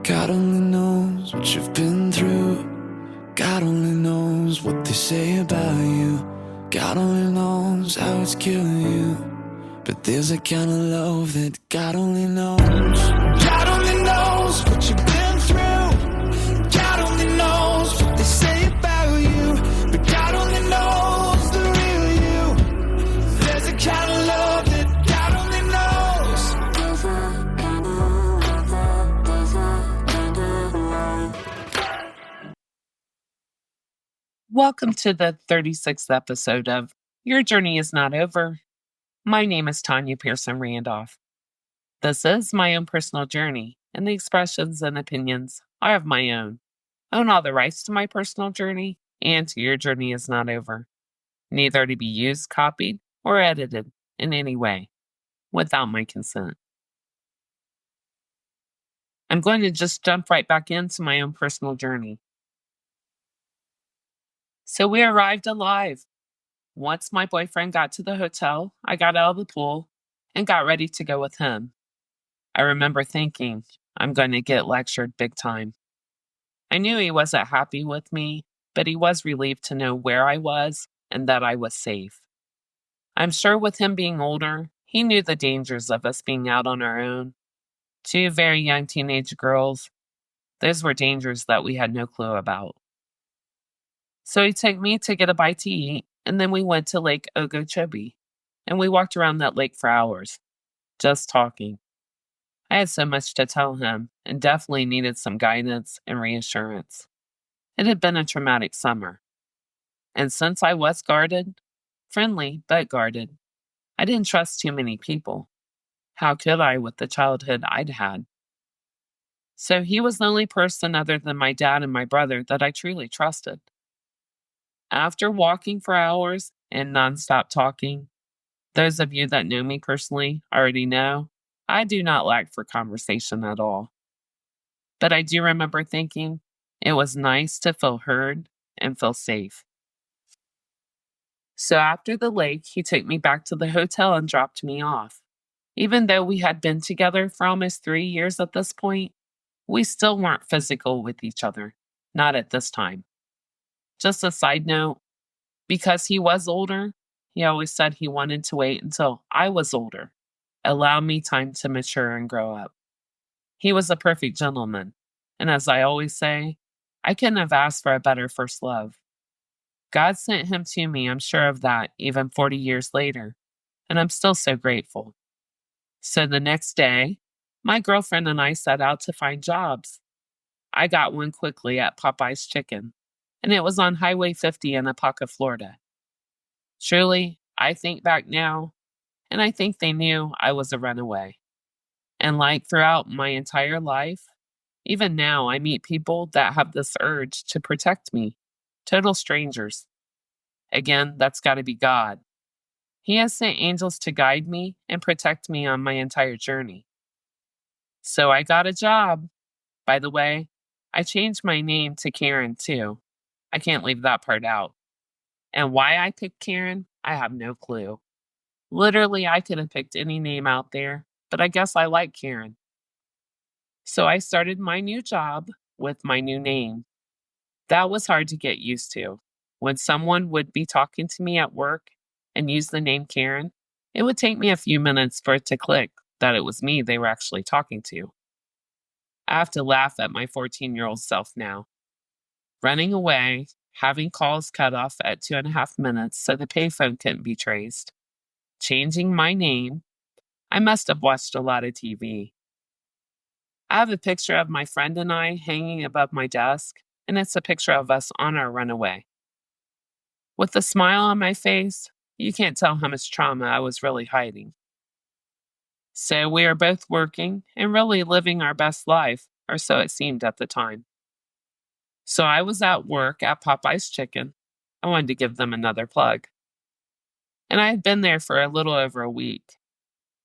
God only knows what you've been through. God only knows what they say about you. God only knows how it's killing you. But there's a kind of love that God only knows. God only knows what you've been through. God only knows what they say about you. But God only knows the real you. There's a kind of love that God only knows. Welcome to the 36th episode of Your Journey Is Not Over. My name is Tanya Pearson Randolph. This is my own personal journey, and the expressions and opinions are of my own. I own all the rights to my personal journey and to Your Journey Is Not Over, neither to be used, copied, or edited in any way without my consent. I'm going to just jump right back into my own personal journey. So we arrived alive. Once my boyfriend got to the hotel, I got out of the pool and got ready to go with him. I remember thinking, I'm going to get lectured big time. I knew he wasn't happy with me, but he was relieved to know where I was and that I was safe. I'm sure with him being older, he knew the dangers of us being out on our own. Two very young teenage girls, those were dangers that we had no clue about. So he took me to get a bite to eat, and then we went to Lake Okeechobee, and we walked around that lake for hours, just talking. I had so much to tell him, and definitely needed some guidance and reassurance. It had been a traumatic summer, and since I was guarded, friendly but guarded, I didn't trust too many people. How could I with the childhood I'd had? So he was the only person other than my dad and my brother that I truly trusted. After walking for hours and nonstop talking, those of you that know me personally already know I do not lack for conversation at all. But I do remember thinking it was nice to feel heard and feel safe. So after the lake, he took me back to the hotel and dropped me off. Even though we had been together for almost 3 years at this point, we still weren't physical with each other. Not at this time. Just a side note, because he was older, he always said he wanted to wait until I was older, allow me time to mature and grow up. He was a perfect gentleman, and as I always say, I couldn't have asked for a better first love. God sent him to me, I'm sure of that, even 40 years later, and I'm still so grateful. So the next day, my girlfriend and I set out to find jobs. I got one quickly at Popeye's Chicken, and it was on Highway 50 in Apopka, Florida. Truly, I think back now, and I think they knew I was a runaway. And like throughout my entire life, even now I meet people that have this urge to protect me, total strangers. Again, that's got to be God. He has sent angels to guide me and protect me on my entire journey. So I got a job. By the way, I changed my name to Karen too. I can't leave that part out. And why I picked Karen, I have no clue. Literally, I could have picked any name out there, but I guess I like Karen. So I started my new job with my new name. That was hard to get used to. When someone would be talking to me at work and use the name Karen, it would take me a few minutes for it to click that it was me they were actually talking to. I have to laugh at my 14-year-old self now. Running away, having calls cut off at 2.5 minutes so the payphone couldn't be traced, changing my name. I must have watched a lot of TV. I have a picture of my friend and I hanging above my desk, and it's a picture of us on our runaway. With a smile on my face, you can't tell how much trauma I was really hiding. So we are both working and really living our best life, or so it seemed at the time. So I was at work at Popeye's Chicken. I wanted to give them another plug. And I had been there for a little over a week.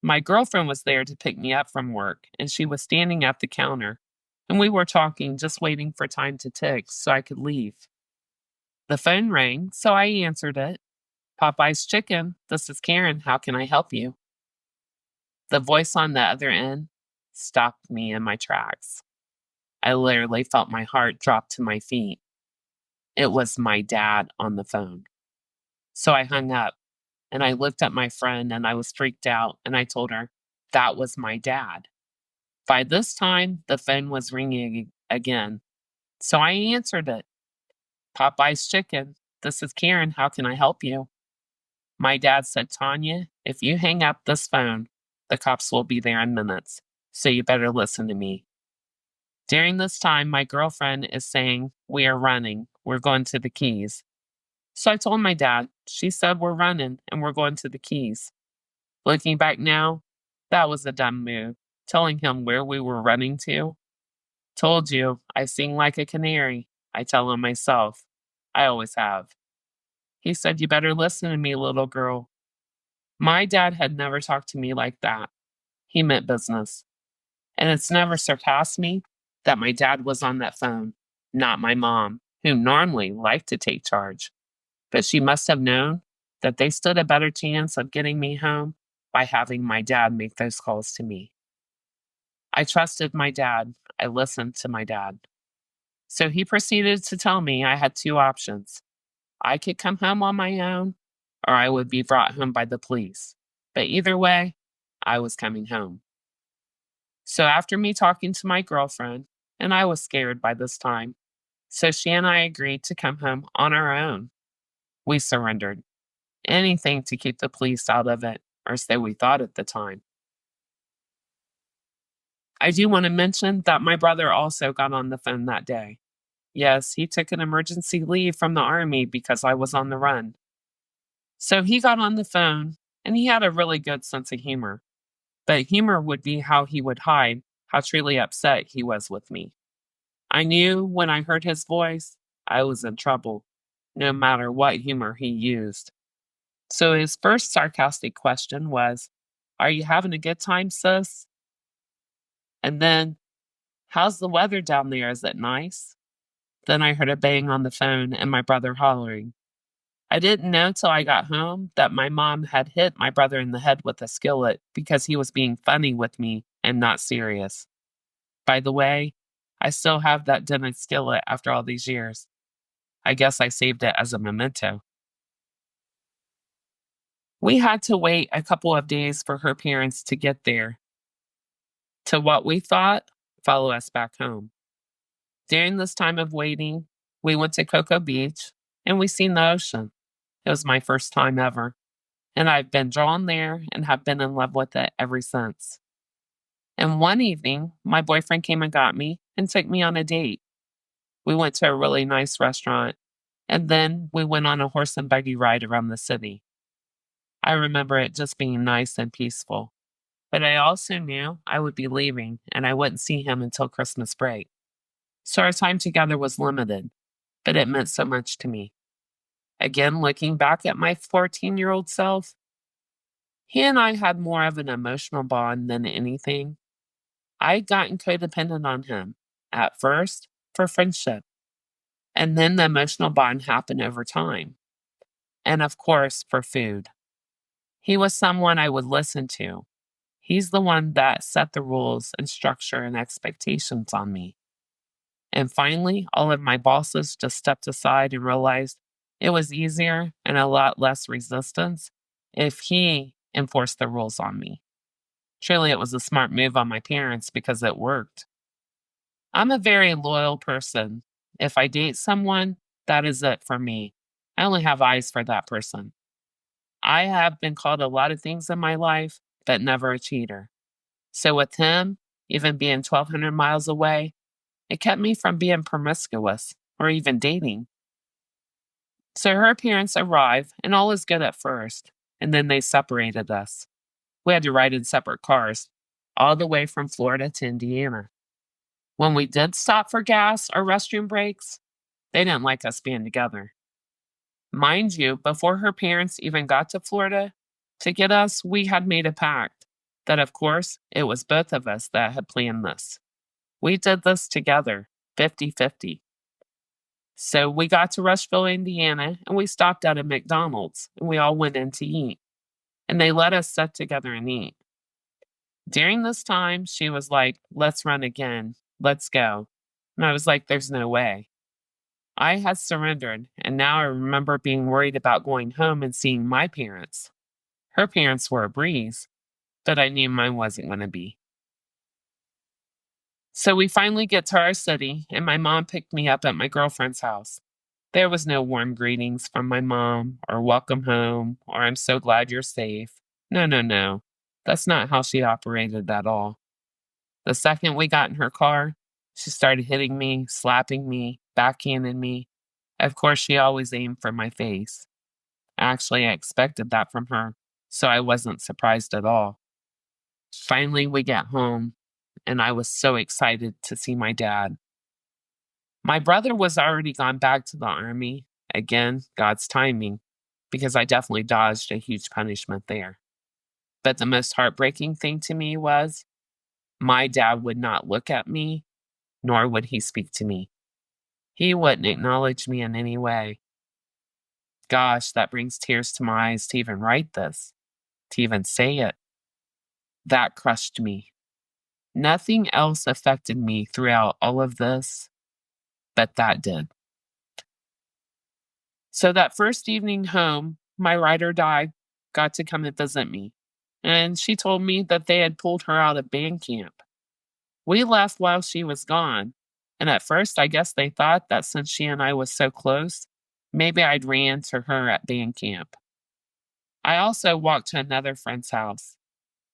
My girlfriend was there to pick me up from work, and she was standing at the counter, and we were talking, just waiting for time to tick so I could leave. The phone rang, so I answered it. Popeye's Chicken, this is Karen. How can I help you? The voice on the other end stopped me in my tracks. I literally felt my heart drop to my feet. It was my dad on the phone. So I hung up and I looked at my friend and I was freaked out and I told her that was my dad. By this time, the phone was ringing again. So I answered it. Popeye's Chicken. This is Karen. How can I help you? My dad said, Tanya, if you hang up this phone, the cops will be there in minutes. So you better listen to me. During this time, my girlfriend is saying, we are running. We're going to the Keys. So I told my dad. She said, we're running and we're going to the Keys. Looking back now, that was a dumb move. Telling him where we were running to. Told you, I sing like a canary. I tell him myself. I always have. He said, you better listen to me, little girl. My dad had never talked to me like that. He meant business. And it's never surpassed me that my dad was on that phone, not my mom, who normally liked to take charge. But she must have known that they stood a better chance of getting me home by having my dad make those calls to me. I trusted my dad. I listened to my dad. So he proceeded to tell me I had two options. I could come home on my own, or I would be brought home by the police. But either way, I was coming home. So after me talking to my girlfriend, and I was scared by this time, so she and I agreed to come home on our own. We surrendered. Anything to keep the police out of it, or so we thought at the time. I do want to mention that my brother also got on the phone that day. Yes, he took an emergency leave from the army because I was on the run. So he got on the phone, and he had a really good sense of humor. But humor would be how he would hide how truly upset he was with me. I knew when I heard his voice, I was in trouble, no matter what humor he used. So his first sarcastic question was, are you having a good time, sis? And then, how's the weather down there? Is it nice? Then I heard a bang on the phone and my brother hollering. I didn't know till I got home that my mom had hit my brother in the head with a skillet because he was being funny with me and not serious. By the way, I still have that dented skillet after all these years. I guess I saved it as a memento. We had to wait a couple of days for her parents to get there. To what we thought, follow us back home. During this time of waiting, we went to Cocoa Beach and we seen the ocean. It was my first time ever, and I've been drawn there and have been in love with it ever since. And one evening, my boyfriend came and got me and took me on a date. We went to a really nice restaurant, and then we went on a horse and buggy ride around the city. I remember it just being nice and peaceful. But I also knew I would be leaving and I wouldn't see him until Christmas break. So our time together was limited, but it meant so much to me. Again, looking back at my 14-year-old self, he and I had more of an emotional bond than anything. I had gotten codependent on him, at first for friendship, and then the emotional bond happened over time. And of course, for food. He was someone I would listen to. He's the one that set the rules and structure and expectations on me. And finally, all of my bosses just stepped aside and realized it was easier and a lot less resistance if he enforced the rules on me. Truly, it was a smart move on my parents because it worked. I'm a very loyal person. If I date someone, that is it for me. I only have eyes for that person. I have been called a lot of things in my life, but never a cheater. So with him, even being 1,200 miles away, it kept me from being promiscuous or even dating. So her parents arrived, and all is good at first, and then they separated us. We had to ride in separate cars, all the way from Florida to Indiana. When we did stop for gas or restroom breaks, they didn't like us being together. Mind you, before her parents even got to Florida, to get us, we had made a pact that, of course, it was both of us that had planned this. We did this together, 50-50. So we got to Rushville, Indiana, and we stopped at a McDonald's, and we all went in to eat. And they let us sit together and eat. During this time, she was like, let's run again. Let's go. And I was like, there's no way. I had surrendered, and now I remember being worried about going home and seeing my parents. Her parents were a breeze, but I knew mine wasn't going to be. So we finally get to our city, and my mom picked me up at my girlfriend's house. There was no warm greetings from my mom, or welcome home, or I'm so glad you're safe. No, no, no. That's not how she operated at all. The second we got in her car, she started hitting me, slapping me, backhanding me. Of course, she always aimed for my face. Actually, I expected that from her, so I wasn't surprised at all. Finally, we get home, and I was so excited to see my dad. My brother was already gone back to the army. Again, God's timing, because I definitely dodged a huge punishment there. But the most heartbreaking thing to me was my dad would not look at me, nor would he speak to me. He wouldn't acknowledge me in any way. Gosh, that brings tears to my eyes to even write this, to even say it. That crushed me. Nothing else affected me throughout all of this, but that did. So that first evening home, my ride or die got to come and visit me. And she told me that they had pulled her out of band camp. We left while she was gone. And at first, I guess they thought that since she and I was so close, maybe I'd ran to her at band camp. I also walked to another friend's house.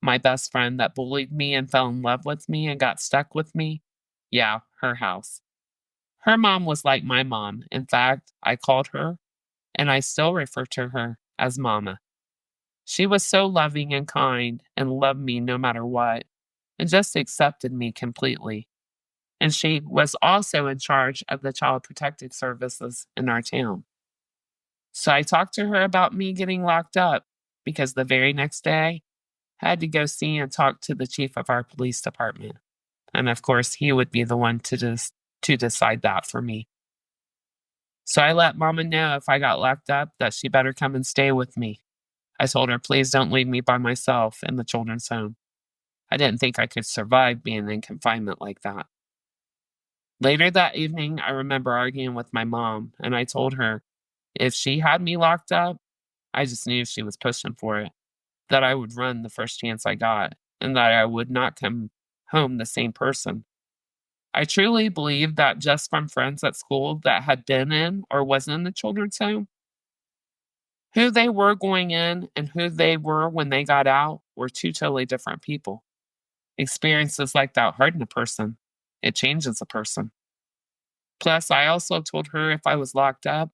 My best friend that bullied me and fell in love with me and got stuck with me. Yeah, her house. Her mom was like my mom. In fact, I called her, and I still refer to her as Mama. She was so loving and kind and loved me no matter what, and just accepted me completely. And she was also in charge of the Child Protective Services in our town. So I talked to her about me getting locked up because the very next day, I had to go see and talk to the chief of our police department. And of course, he would be the one to decide that for me. So I let Mama know if I got locked up that she better come and stay with me. I told her, please don't leave me by myself in the children's home. I didn't think I could survive being in confinement like that. Later that evening, I remember arguing with my mom, and I told her if she had me locked up, I just knew she was pushing for it, that I would run the first chance I got, and that I would not come home the same person. I truly believe that just from friends at school that had been in or was in the children's home, who they were going in and who they were when they got out were two totally different people. Experiences like that harden a person. It changes a person. Plus, I also told her if I was locked up,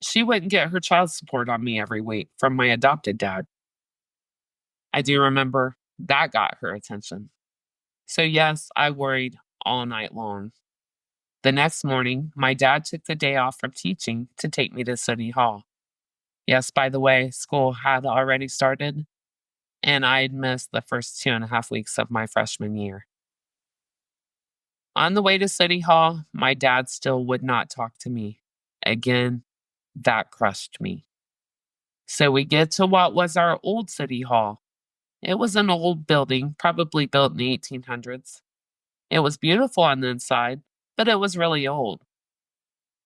she wouldn't get her child support on me every week from my adopted dad. I do remember that got her attention. So, yes, I worried all night long. The next morning, my dad took the day off from teaching to take me to City Hall. Yes, by the way, school had already started, and I'd missed the first 2.5 weeks of my freshman year. On the way to City Hall, my dad still would not talk to me. Again, that crushed me. So we get to what was our old City Hall. It was an old building, probably built in the 1800s. It was beautiful on the inside, but it was really old.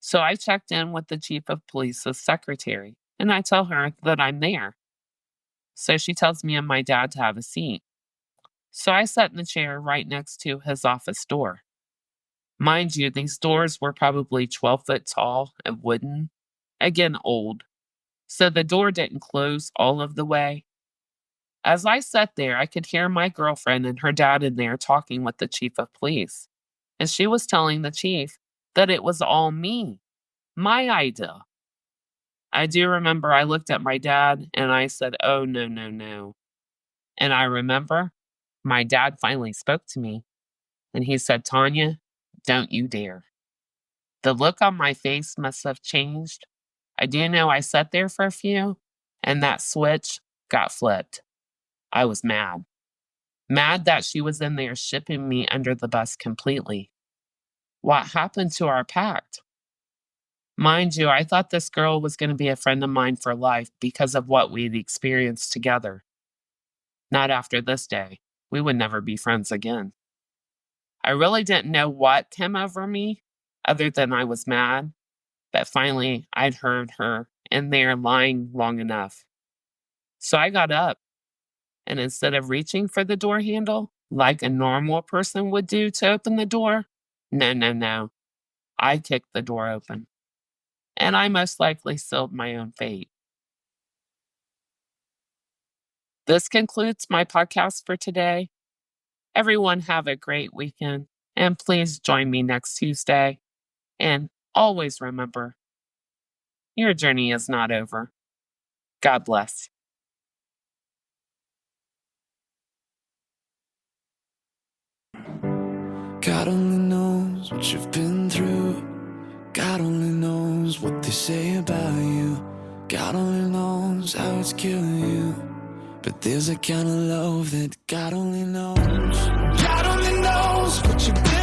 So I checked in with the chief of police's secretary, and I tell her that I'm there. So she tells me and my dad to have a seat. So I sat in the chair right next to his office door. Mind you, these doors were probably 12 foot tall and wooden, again old. So the door didn't close all of the way. As I sat there, I could hear my girlfriend and her dad in there talking with the chief of police. And she was telling the chief that it was all me, my idea. I do remember I looked at my dad and I said, oh, no, no, no. And I remember my dad finally spoke to me and he said, Tanya, don't you dare. The look on my face must have changed. I do know I sat there for a few and that switch got flipped. I was mad. Mad that she was in there shipping me under the bus completely. What happened to our pact? Mind you, I thought this girl was going to be a friend of mine for life because of what we'd experienced together. Not after this day. We would never be friends again. I I really didn't know what came over me other than I was mad, but finally I'd heard her in there lying long enough. So I got up, and instead of reaching for the door handle like a normal person would do to open the door, no, I kicked the door open, and I most likely sealed my own fate. This concludes my podcast for today. Everyone have a great weekend, and please join me next Tuesday. And always remember, your journey is not over. God bless. God only knows what you've been through. God only knows what they say about you. God only knows how it's killing you. But there's a kind of love that God only knows. God only knows what you've been